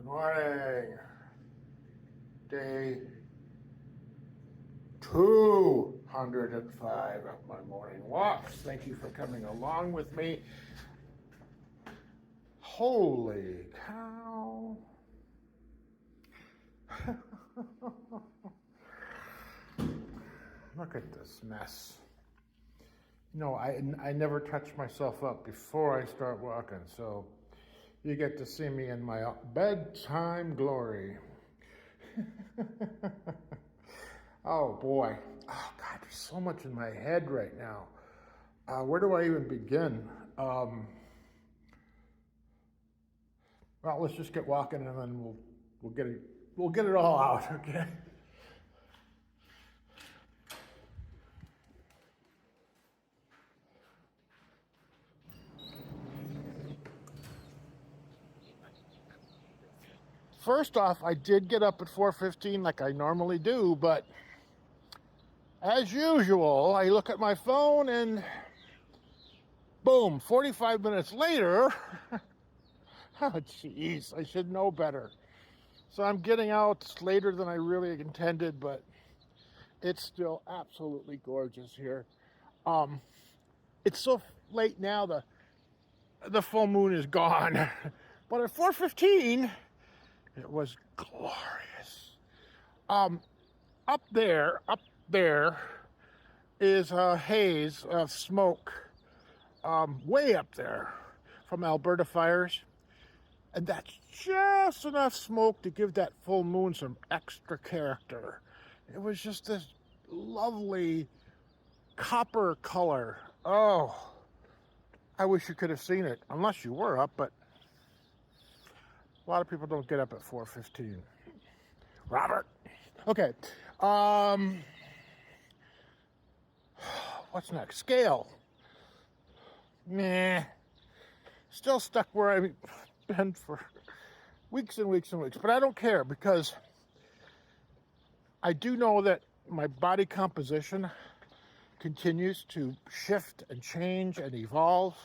Morning. Day 205 of my morning walks. Thank you for coming along with me. Holy cow. Look at this mess. You know, I never touch myself up before I start walking, so you get to see me in my bedtime glory. Oh boy. Oh God, there's so much in my head right now. Where do I even begin? Well, let's just get walking and then we'll get it all out, okay? First off, I did get up at 4:15 like I normally do, but as usual, I look at my phone and boom, 45 minutes later, oh jeez, I should know better. So I'm getting out later than I really intended, but it's still absolutely gorgeous here. It's so late now, the full moon is gone. But at 4:15, it was glorious. Up there is a haze of smoke, way up there from Alberta fires. And that's just enough smoke to give that full moon some extra character. It was just this lovely copper color. Oh, I wish you could have seen it, unless you were up, but a lot of people don't get up at 4:15. Robert. Okay. What's next? Scale. Nah. Still stuck where I've been for weeks and weeks and weeks. But I don't care because I do know that my body composition continues to shift and change and evolve.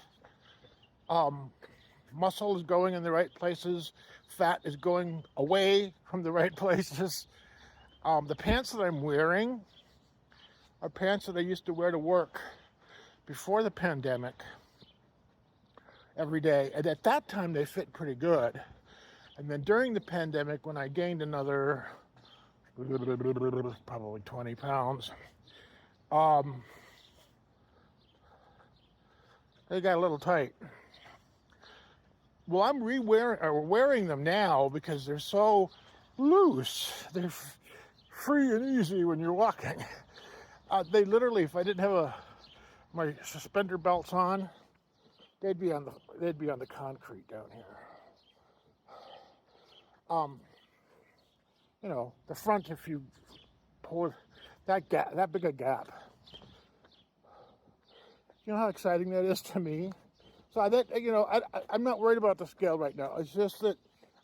Muscle is going in the right places. Fat is going away from the right places. The pants that I'm wearing are pants that I used to wear to work before the pandemic every day. And at that time, they fit pretty good. And then during the pandemic, when I gained another probably 20 pounds, they got a little tight. Well, I'm wearing them now because they're so loose. They're free and easy when you're walking. They literally, if I didn't have my suspender belts on, they'd be on the concrete down here. You know, the front, if you pull that big a gap. You know how exciting that is to me? So I'm not worried about the scale right now. It's just that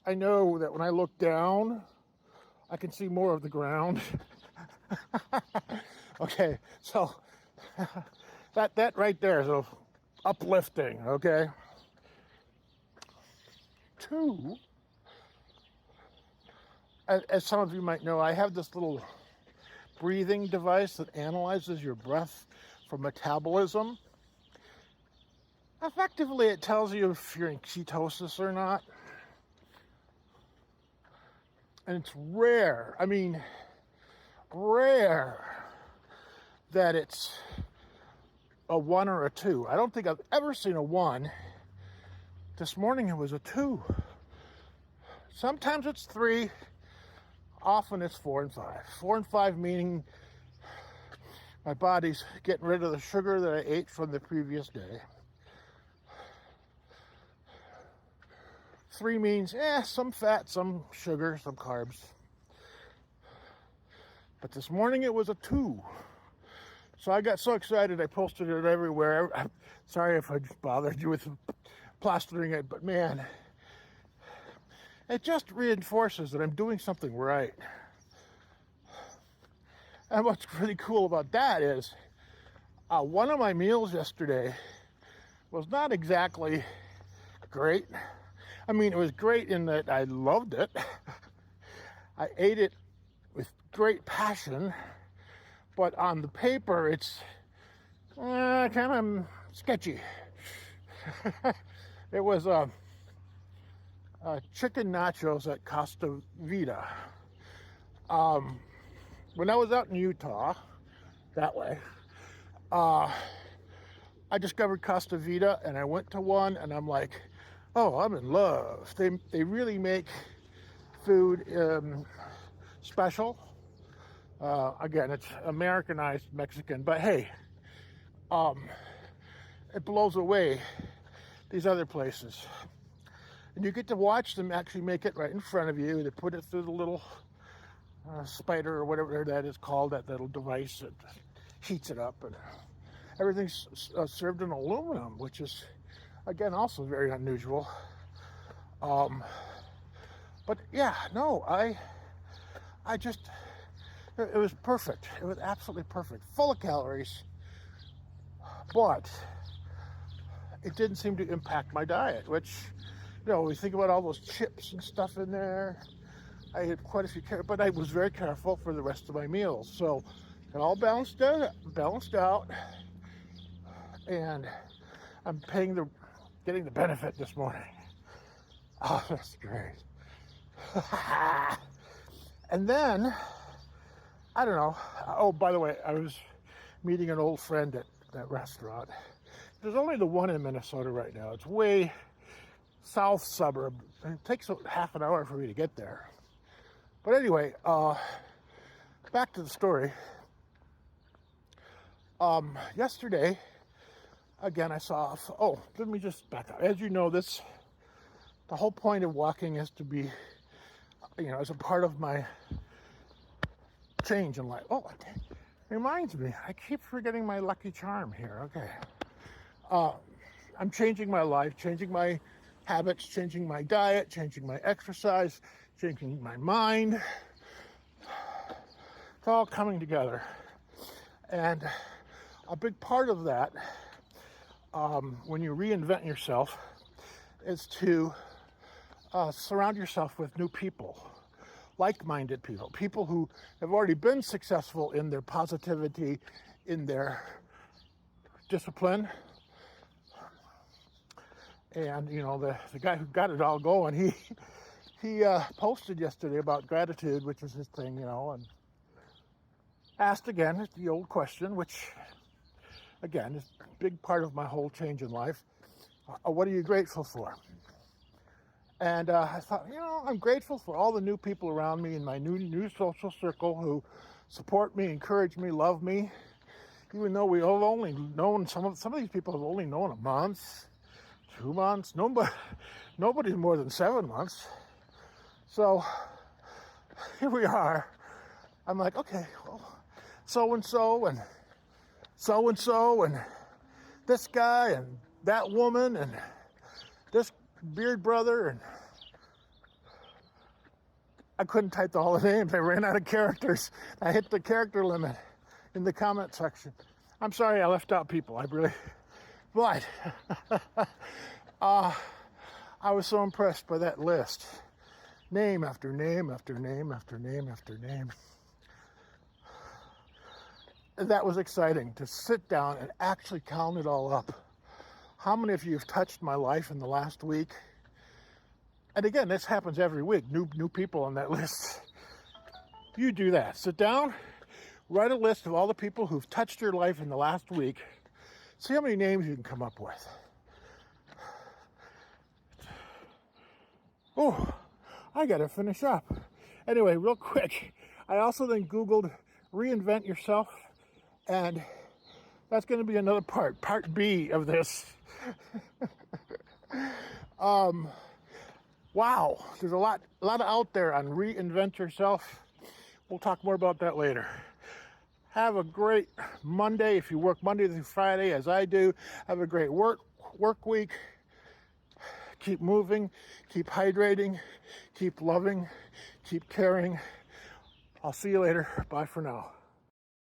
I know that when I look down, I can see more of the ground. Okay, so that right there is uplifting, okay? 2, as some of you might know, I have this little breathing device that analyzes your breath for metabolism. Effectively, it tells you if you're in ketosis or not. And it's rare that it's a 1 or a 2. I don't think I've ever seen a 1. This morning it was a 2. Sometimes it's 3. Often it's 4 and 5. 4 and 5 meaning my body's getting rid of the sugar that I ate from the previous day. 3 means, some fat, some sugar, some carbs. But this morning it was a 2. So I got so excited I posted it everywhere. I'm sorry if I bothered you with plastering it, but man, it just reinforces that I'm doing something right. And what's pretty cool about that is one of my meals yesterday was not exactly great. I mean, it was great in that I loved it. I ate it with great passion, but on the paper, it's kind of sketchy. It was chicken nachos at Costa Vida. When I was out in Utah, that way, I discovered Costa Vida, and I went to one, and I'm like, oh, I'm in love. They really make food special. Again, it's Americanized Mexican, but hey, it blows away these other places. And you get to watch them actually make it right in front of you. They put it through the little spider or whatever that is called, that little device that heats it up, and everything's served in aluminum, which is, again, also very unusual. But yeah, no, I just, it was perfect. It was absolutely perfect. Full of calories, but it didn't seem to impact my diet, which, you know, we think about all those chips and stuff in there. I had quite a few, but I was very careful for the rest of my meals. So it all balanced out, and I'm getting the benefit this morning. Oh, that's great. And then, I don't know. Oh, by the way, I was meeting an old friend at that restaurant. There's only the one in Minnesota right now. It's way south suburb, and it takes half an hour for me to get there. But anyway, back to the story. Yesterday, again, I saw, let me just back up. As you know, the whole point of walking is to be, as a part of my change in life. Oh, it reminds me, I keep forgetting my lucky charm here. Okay. I'm changing my life, changing my habits, changing my diet, changing my exercise, changing my mind. It's all coming together. And a big part of that, when you reinvent yourself, is to surround yourself with new people, like-minded people who have already been successful in their positivity, in their discipline. And, the guy who got it all going, he posted yesterday about gratitude, which is his thing, and asked again the old question, which, again, is a big part of my whole change in life. What are you grateful for? And I thought, I'm grateful for all the new people around me in my new social circle who support me, encourage me, love me. Even though we have only known, some of these people have only known a month, 2 months, nobody's more than 7 months. So here we are. I'm like, okay, well, so-and-so and so-and-so and this guy and that woman and this beard brother, and I couldn't type all the names. I ran out of characters. I hit the character limit in the comment section. I'm sorry I left out people. But I was so impressed by that list. Name after name after name after name after name. That was exciting to sit down and actually count it all up. How many of you have touched my life in the last week? And again, this happens every week. New people on that list. You do that. Sit down, write a list of all the people who've touched your life in the last week. See how many names you can come up with. Oh, I gotta finish up. Anyway, real quick, I also then Googled reinvent yourself, and that's going to be another part B of this. Wow, there's a lot out there on reinvent yourself. We'll talk more about that later. Have a great Monday. If you work Monday through Friday, as I do, have a great work week. Keep moving, keep hydrating, keep loving, keep caring. I'll see you later. Bye for now.